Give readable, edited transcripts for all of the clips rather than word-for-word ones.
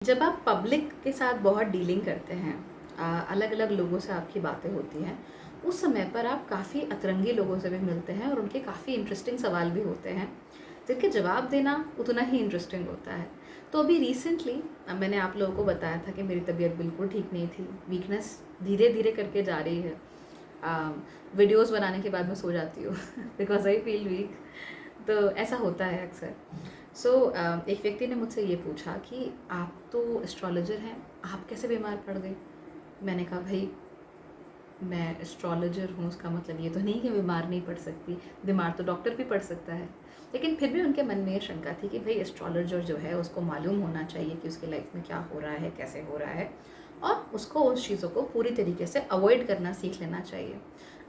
जब आप पब्लिक के साथ बहुत डीलिंग करते हैं, अलग अलग लोगों से आपकी बातें होती हैं, उस समय पर आप काफ़ी अतरंगी लोगों से भी मिलते हैं और उनके काफ़ी इंटरेस्टिंग सवाल भी होते हैं जिनके जवाब देना उतना ही इंटरेस्टिंग होता है। तो अभी रिसेंटली मैंने आप लोगों को बताया था कि मेरी तबीयत बिल्कुल ठीक नहीं थी। वीकनेस धीरे धीरे करके जा रही है। वीडियोस बनाने के बाद मैं सो जाती हूँ बिकॉज आई फील वीक। तो ऐसा होता है अक्सर। एक व्यक्ति ने मुझसे ये पूछा कि आप तो एस्ट्रोलॉजर हैं, आप कैसे बीमार पड़ गए। मैंने कहा भाई, मैं एस्ट्रोलॉजर हूँ उसका मतलब ये तो नहीं कि बीमार नहीं पड़ सकती, बीमार तो डॉक्टर भी पड़ सकता है। लेकिन फिर भी उनके मन में ये शंका थी कि भाई एस्ट्रोलॉजर जो है उसको मालूम होना चाहिए कि उसकी लाइफ में क्या हो रहा है, कैसे हो रहा है, और उसको उस चीज़ों को पूरी तरीके से अवॉइड करना सीख लेना चाहिए।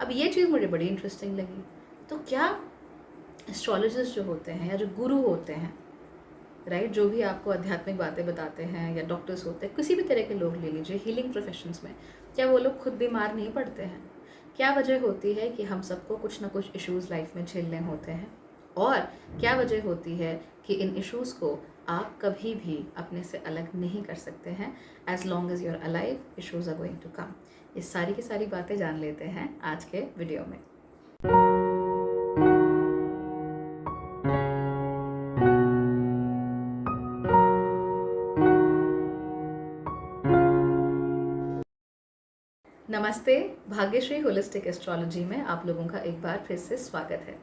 अब ये चीज़ मुझे बड़ी इंटरेस्टिंग लगी। तो क्या एस्ट्रोलॉजर्स जो होते हैं या जो गुरु होते हैं, राइट, जो भी आपको आध्यात्मिक बातें बताते हैं, या डॉक्टर्स होते हैं, किसी भी तरह के लोग ले लीजिए हीलिंग प्रोफेशंस में, क्या वो लोग खुद बीमार नहीं पड़ते हैं? क्या वजह होती है कि हम सबको कुछ ना कुछ इश्यूज़ लाइफ में झेलने होते हैं? और क्या वजह होती है कि इन इश्यूज़ को आप कभी भी अपने से अलग नहीं कर सकते हैं? As long as you are alive, issues are going to come. ये सारी की सारी बातें जान लेते हैं आज के वीडियो में। नमस्ते। भाग्यश्री होलिस्टिक एस्ट्रोलॉजी में आप लोगों का एक बार फिर से स्वागत है।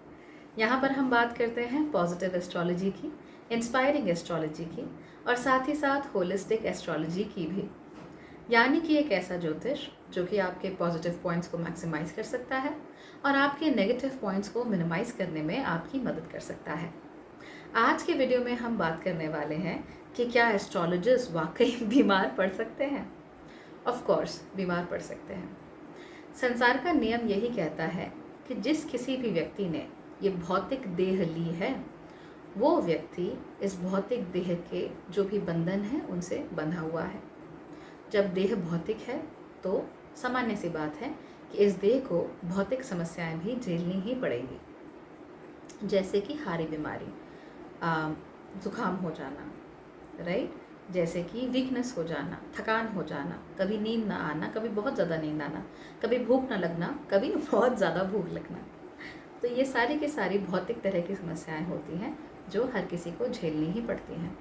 यहाँ पर हम बात करते हैं पॉजिटिव एस्ट्रोलॉजी की, इंस्पायरिंग एस्ट्रोलॉजी की, और साथ ही साथ होलिस्टिक एस्ट्रोलॉजी की भी। यानी कि एक ऐसा ज्योतिष जो कि आपके पॉजिटिव पॉइंट्स को मैक्सिमाइज कर सकता है और आपके नेगेटिव पॉइंट्स को मिनिमाइज करने में आपकी मदद कर सकता है। आज के वीडियो में हम बात करने वाले हैं कि क्या एस्ट्रोलॉजर्स वाकई बीमार पड़ सकते हैं। ऑफ कोर्स बीमार पड़ सकते हैं। संसार का नियम यही कहता है कि जिस किसी भी व्यक्ति ने ये भौतिक देह ली है, वो व्यक्ति इस भौतिक देह के जो भी बंधन है उनसे बंधा हुआ है। जब देह भौतिक है तो सामान्य सी बात है कि इस देह को भौतिक समस्याएं भी झेलनी ही पड़ेंगी, जैसे कि हारी बीमारी, जुकाम हो जाना, राइट, जैसे कि वीकनेस हो जाना, थकान हो जाना, कभी नींद ना आना, कभी बहुत ज़्यादा नींद आना, कभी भूख ना लगना, कभी बहुत ज़्यादा भूख लगना। तो ये सारी की सारी भौतिक तरह की समस्याएं होती हैं जो हर किसी को झेलनी ही पड़ती हैं।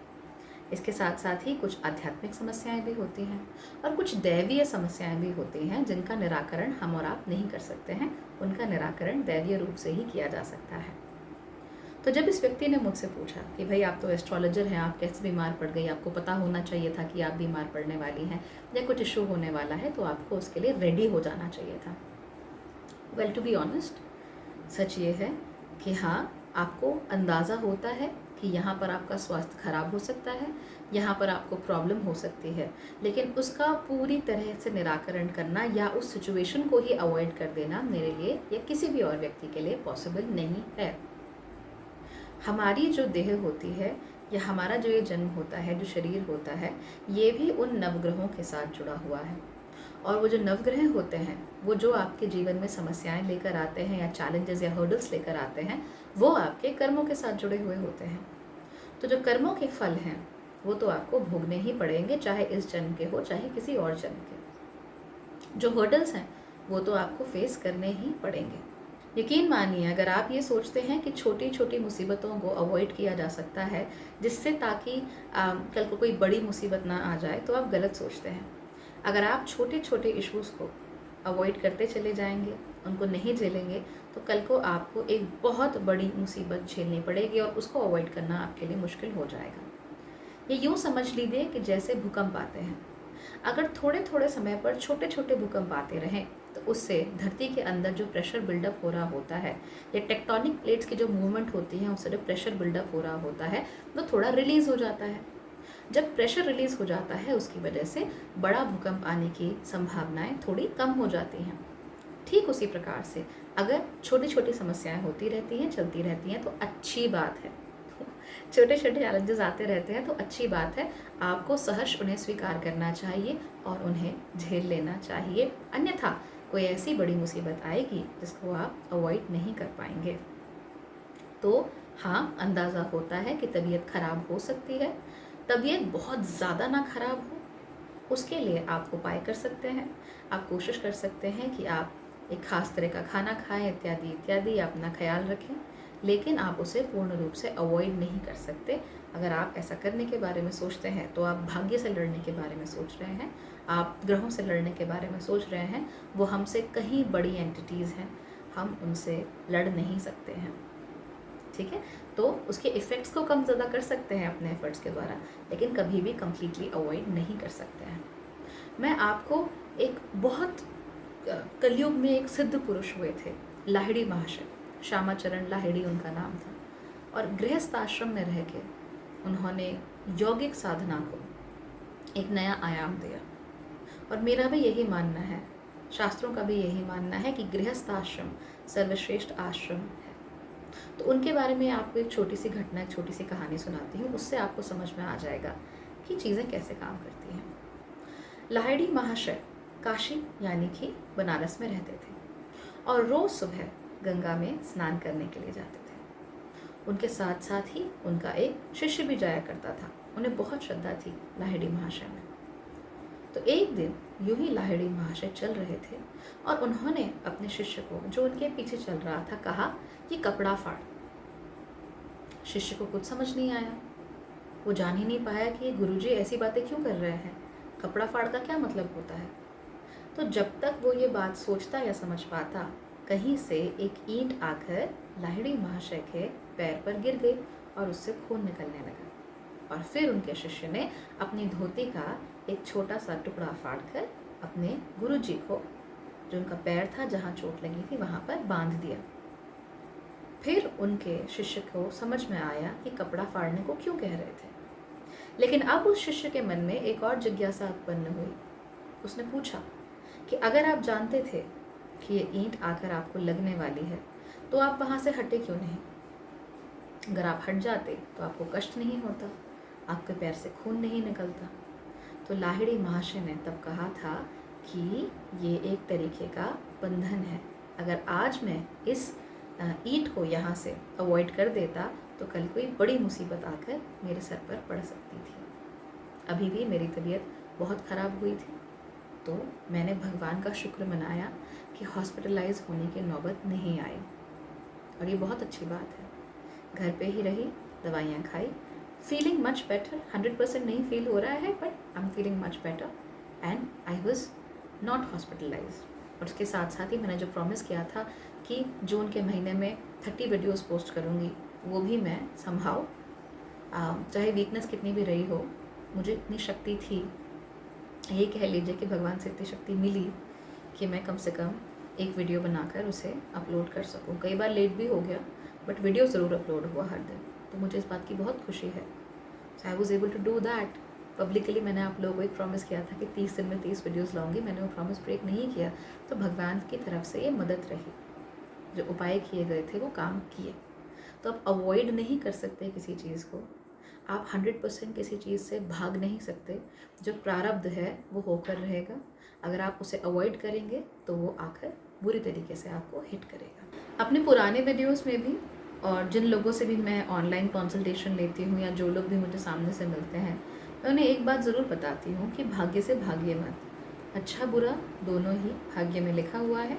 इसके साथ साथ ही कुछ आध्यात्मिक समस्याएं भी होती हैं और कुछ दैवीय समस्याएं भी होती हैं जिनका निराकरण हम और आप नहीं कर सकते हैं। उनका निराकरण दैवीय रूप से ही किया जा सकता है। तो जब इस व्यक्ति ने मुझसे पूछा कि भाई आप तो एस्ट्रोलॉजर हैं, आप कैसे बीमार पड़ गई, आपको पता होना चाहिए था कि आप बीमार पड़ने वाली हैं या कुछ इशू होने वाला है, तो आपको उसके लिए रेडी हो जाना चाहिए था। वेल, टू बी ऑनेस्ट, सच ये है कि हाँ, आपको अंदाज़ा होता है कि यहाँ पर आपका स्वास्थ्य खराब हो सकता है, यहाँ पर आपको प्रॉब्लम हो सकती है, लेकिन उसका पूरी तरह से निराकरण करना या उस सिचुएशन को ही अवॉइड कर देना मेरे लिए या किसी भी और व्यक्ति के लिए पॉसिबल नहीं है। हमारी जो देह होती है या हमारा जो ये जन्म होता है, जो शरीर होता है, ये भी उन नवग्रहों के साथ जुड़ा हुआ है। और वो जो नवग्रह होते हैं, वो जो आपके जीवन में समस्याएं लेकर आते हैं या चैलेंजेस या हर्डल्स लेकर आते हैं, वो आपके कर्मों के साथ जुड़े हुए होते हैं। तो जो कर्मों के फल हैं वो तो आपको भोगने ही पड़ेंगे, चाहे इस जन्म के हो चाहे किसी और जन्म के। जो हर्डल्स हैं वो तो आपको फेस करने ही पड़ेंगे। यकीन मानिए, अगर आप ये सोचते हैं कि छोटी छोटी मुसीबतों को अवॉइड किया जा सकता है जिससे ताकि कल को कोई बड़ी मुसीबत ना आ जाए, तो आप गलत सोचते हैं। अगर आप छोटे छोटे इश्यूज़ को अवॉइड करते चले जाएंगे, उनको नहीं झेलेंगे, तो कल को आपको एक बहुत बड़ी मुसीबत झेलनी पड़ेगी और उसको अवॉइड करना आपके लिए मुश्किल हो जाएगा। ये यूँ समझ लीजिए कि जैसे भूकंप आते हैं, अगर थोड़े थोड़े समय पर छोटे छोटे भूकंप आते रहें तो उससे धरती के अंदर जो प्रेशर बिल्डअप हो रहा होता है या टेक्टोनिक प्लेट्स की जो मूवमेंट होती है उससे जो प्रेशर बिल्डअप हो रहा होता है वो थोड़ा रिलीज़ हो जाता है। जब प्रेशर रिलीज़ हो जाता है उसकी वजह से बड़ा भूकंप आने की संभावनाएं थोड़ी कम हो जाती हैं। ठीक उसी प्रकार से अगर छोटी छोटी समस्याएं होती रहती हैं, चलती रहती हैं, तो अच्छी बात है। छोटे छोटे चैलेंजेस आते रहते हैं तो अच्छी बात है, आपको सहर्ष उन्हें स्वीकार करना चाहिए और उन्हें झेल लेना चाहिए। अन्यथा कोई ऐसी बड़ी मुसीबत आएगी जिसको आप अवॉइड नहीं कर पाएंगे। तो हाँ, अंदाज़ा होता है कि तबीयत खराब हो सकती है, तबीयत बहुत ज़्यादा ना खराब हो, उसके लिए आप उपाय कर सकते हैं। आप कोशिश कर सकते हैं कि आप एक ख़ास तरह का खाना खाएं, इत्यादि इत्यादि, अपना ख्याल रखें, लेकिन आप उसे पूर्ण रूप से अवॉइड नहीं कर सकते। अगर आप ऐसा करने के बारे में सोचते हैं तो आप भाग्य से लड़ने के बारे में सोच रहे हैं, आप ग्रहों से लड़ने के बारे में सोच रहे हैं। वो हमसे कहीं बड़ी एंटिटीज़ हैं, हम उनसे लड़ नहीं सकते हैं, ठीक है। तो उसके इफ़ेक्ट्स को कम ज़्यादा कर सकते हैं अपने एफर्ट्स के द्वारा, लेकिन कभी भी कम्प्लीटली अवॉइड नहीं कर सकते हैं। मैं आपको एक बहुत कलयुग में एक सिद्ध पुरुष हुए थे, लाहिड़ी महाशय, श्यामाचरण लाहिड़ी उनका नाम था, और गृहस्थ आश्रम में रह के उन्होंने यौगिक साधना को एक नया आयाम दिया। और मेरा भी यही मानना है, शास्त्रों का भी यही मानना है कि गृहस्थ आश्रम सर्वश्रेष्ठ आश्रम है। तो उनके बारे में आपको एक छोटी सी घटना, एक छोटी सी कहानी सुनाती हूँ, उससे आपको समझ में आ जाएगा कि चीज़ें कैसे काम करती हैं। लाहिड़ी महाशय काशी यानी कि बनारस में रहते थे और रोज़ सुबह गंगा में स्नान करने के लिए जाते थे। उनके साथ साथ ही उनका एक शिष्य भी जाया करता था। उन्हें बहुत श्रद्धा थी लाहिड़ी महाशय में। तो एक दिन यूं ही लाहिड़ी महाशय चल रहे थे और उन्होंने अपने शिष्य को, जो उनके पीछे चल रहा था, कहा कि कपड़ा फाड़। शिष्य को कुछ समझ नहीं आया, वो जान ही नहीं पाया कि गुरुजी ऐसी बातें क्यों कर रहे हैं, कपड़ा फाड़ का क्या मतलब होता है। तो जब तक वो ये बात सोचता या समझ पाता, कहीं से एक ईंट आकर लाहिड़ी महाशय के पैर पर गिर गई और उससे खून निकलने लगा। और फिर उनके शिष्य ने अपनी धोती का एक छोटा सा टुकड़ा फाड़कर अपने गुरुजी को, जो उनका पैर था जहाँ चोट लगी थी, वहाँ पर बांध दिया। फिर उनके शिष्य को समझ में आया कि कपड़ा फाड़ने को क्यों कह रहे थे। लेकिन अब उस शिष्य के मन में एक और जिज्ञासा उत्पन्न हुई। उसने पूछा कि अगर आप जानते थे कि ये ईंट आकर आपको लगने वाली है, तो आप वहाँ से हटे क्यों नहीं? अगर आप हट जाते तो आपको कष्ट नहीं होता, आपके पैर से खून नहीं निकलता। तो लाहिड़ी महाशय ने तब कहा था कि ये एक तरीके का बंधन है। अगर आज मैं इस ईंट को यहाँ से अवॉइड कर देता तो कल कोई बड़ी मुसीबत आकर मेरे सर पर पड़ सकती थी। अभी भी मेरी तबीयत बहुत ख़राब हुई थी, तो मैंने भगवान का शुक्र मनाया कि हॉस्पिटलाइज होने की नौबत नहीं आई। और ये बहुत अच्छी बात है। घर पे ही रही, दवाइयाँ खाई, फीलिंग मच बेटर। 100% नहीं फील हो रहा है, but I am feeling much better and I was not hospitalise. और उसके साथ साथ ही मैंने जो प्रॉमिस किया था कि जून के महीने में 30 वीडियोस पोस्ट करूँगी, वो भी मैं संभाव, चाहे वीकनेस कितनी भी रही हो, मुझे इतनी शक्ति थी, ये कह लीजिए कि भगवान से इतनी शक्ति मिली कि मैं कम से कम एक वीडियो बनाकर उसे अपलोड कर सकूं। कई बार लेट भी हो गया, बट वीडियो ज़रूर अपलोड हुआ हर दिन, तो मुझे इस बात की बहुत खुशी है। So I was able to do that publicly. मैंने आप लोगों को एक प्रॉमिस किया था कि 30 दिन में 30 वीडियोस लाऊंगी, मैंने वो प्रॉमिस ब्रेक नहीं किया। तो भगवान की तरफ से ये मदद रही, जो उपाय किए गए थे वो काम किए। तो आप अवॉइड नहीं कर सकते किसी चीज़ को, आप 100% किसी चीज़ से भाग नहीं सकते। जो प्रारब्ध है वो होकर रहेगा। अगर आप उसे अवॉइड करेंगे तो वो आकर बुरी तरीके से आपको हिट करेगा। अपने पुराने वीडियोस में भी, और जिन लोगों से भी मैं ऑनलाइन कंसल्टेशन लेती हूँ या जो लोग भी मुझे सामने से मिलते हैं, मैं उन्हें एक बात ज़रूर बताती हूँ कि भाग्य से भागिए मत। अच्छा बुरा दोनों ही भाग्य में लिखा हुआ है।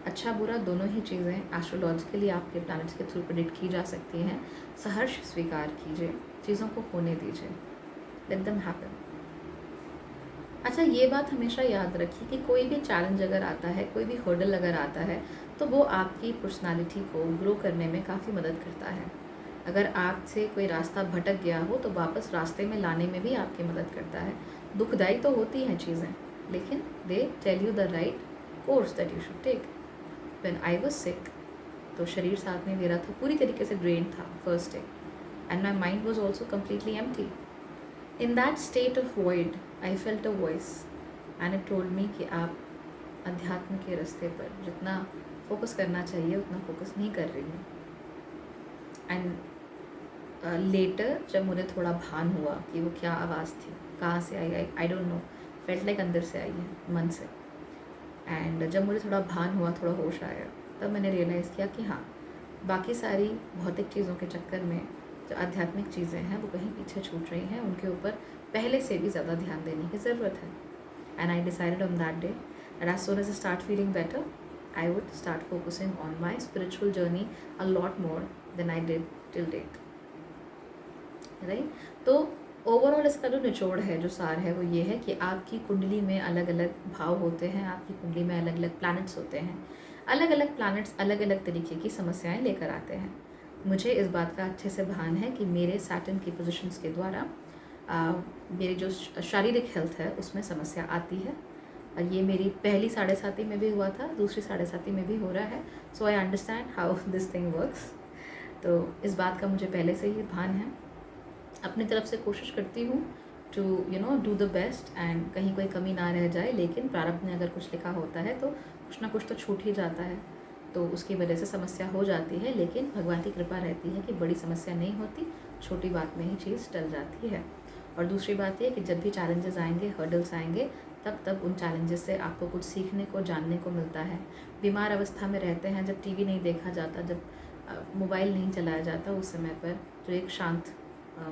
अच्छा बुरा दोनों ही चीज़ें एस्ट्रोलॉजिकली आपके प्लैनेट्स के थ्रू प्रेडिक्ट की जा सकती हैं। सहर्ष स्वीकार कीजिए, चीज़ों को होने दीजिए, लेट देम हैपन। अच्छा, ये बात हमेशा याद रखिए कि कोई भी चैलेंज अगर आता है, कोई भी हर्डल अगर आता है, तो वो आपकी पर्सनालिटी को ग्रो करने में काफ़ी मदद करता है। अगर आपसे कोई रास्ता भटक गया हो तो वापस रास्ते में लाने में भी आपकी मदद करता है। दुखदाई तो होती हैं चीज़ें, लेकिन they tell you the right course that you should take. When I was sick, तो शरीर साथ नहीं दे रहा था, पूरी तरीके से ड्रेन था first day, and my mind was also completely empty. In that state of void I felt a voice and it told me कि आप अध्यात्म के रास्ते पर जितना फोकस करना चाहिए उतना फोकस नहीं कर रही हैं। एंड लेटर जब मुझे थोड़ा भान हुआ कि वो क्या आवाज़ थी, कहाँ से आई, I don't know, felt like अंदर से आई है, मन से। एंड जब मुझे थोड़ा भान हुआ, थोड़ा होश आया, तब मैंने रियलाइज़ किया कि हाँ, बाकी सारी भौतिक चीज़ों के चक्कर में जो आध्यात्मिक चीज़ें हैं वो कहीं पीछे छूट रही हैं, उनके ऊपर पहले से भी ज़्यादा ध्यान देने की ज़रूरत है. And I decided on that day that as soon as I start feeling better, I would start focusing on my spiritual journey a lot more than I did till date. Right? तो overall इसका जो निचोड़ है, जो सार है, वो ये है कि आपकी कुंडली में अलग अलग भाव होते हैं, आपकी कुंडली में अलग अलग प्लैनेट्स होते हैं. अलग अलग प्लैनेट्स अलग अलग तरीके की समस्याएं लेकर आते हैं. मुझे इस बात का अच्छे से भान है कि मेरे सैटर्न की पोजीशंस के द्वारा मेरी जो शारीरिक हेल्थ है उसमें समस्या आती है. और ये मेरी पहली 7.5 में भी हुआ था, दूसरी 7.5 में भी हो रहा है. So I understand how this thing works. तो इस बात का मुझे पहले से ही भान है. अपनी तरफ से कोशिश करती हूँ to do the best and कहीं कोई कमी ना रह जाए. लेकिन प्रारब्ध में अगर कुछ लिखा होता है तो कुछ ना कुछ तो छूट ही जाता है, तो उसकी वजह से समस्या हो जाती है. लेकिन भगवान की कृपा रहती है कि बड़ी समस्या नहीं होती, छोटी बात में ही चीज़ टल जाती है. और दूसरी बात ये कि जब भी चैलेंजेस आएंगे, हर्डल्स आएंगे, तब उन चैलेंजेस से आपको कुछ सीखने को, जानने को मिलता है. बीमार अवस्था में रहते हैं, जब टीवी नहीं देखा जाता, जब मोबाइल नहीं चलाया जाता, उस समय पर जो एक शांत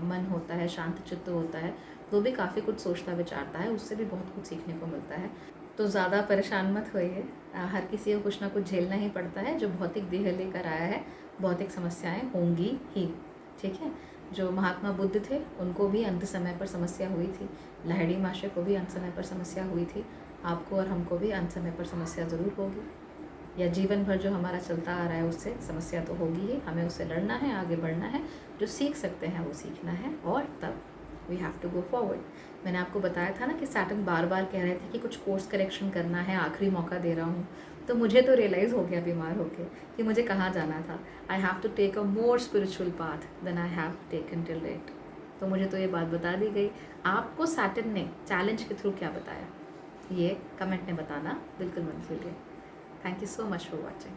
मन होता है, शांत चित्त होता है, वो भी काफ़ी कुछ सोचता विचारता है, उससे भी बहुत कुछ सीखने को मिलता है. तो ज़्यादा परेशान मत होइए. हर किसी को कुछ ना कुछ झेलना ही पड़ता है. जो भौतिक देह लेकर आया है, भौतिक समस्याएं होंगी ही. ठीक है. जो महात्मा बुद्ध थे उनको भी अंत समय पर समस्या हुई थी. लाहिड़ी माशे को भी अंत समय पर समस्या हुई थी. आपको और हमको भी अंत समय पर समस्या ज़रूर होगी. या जीवन भर जो हमारा चलता आ रहा है उससे समस्या तो होगी ही. हमें उससे लड़ना है, आगे बढ़ना है. जो सीख सकते हैं वो सीखना है, और तब we have to go forward. मैंने आपको बताया था ना कि सैटर्न बार बार कह रहे थे कि कुछ कोर्स करेक्शन करना है, आखिरी मौका दे रहा हूँ. तो मुझे तो रियलाइज़ हो गया बीमार होके कि मुझे कहाँ जाना था. I have to take a more spiritual path then I have taken till date. तो मुझे तो ये बात बता दी गई. आपको सैटर्न ने चैलेंज के थ्रू क्या बताया, ये कमेंट में बताना बिल्कुल मत भूलिए. Thank you so much for watching.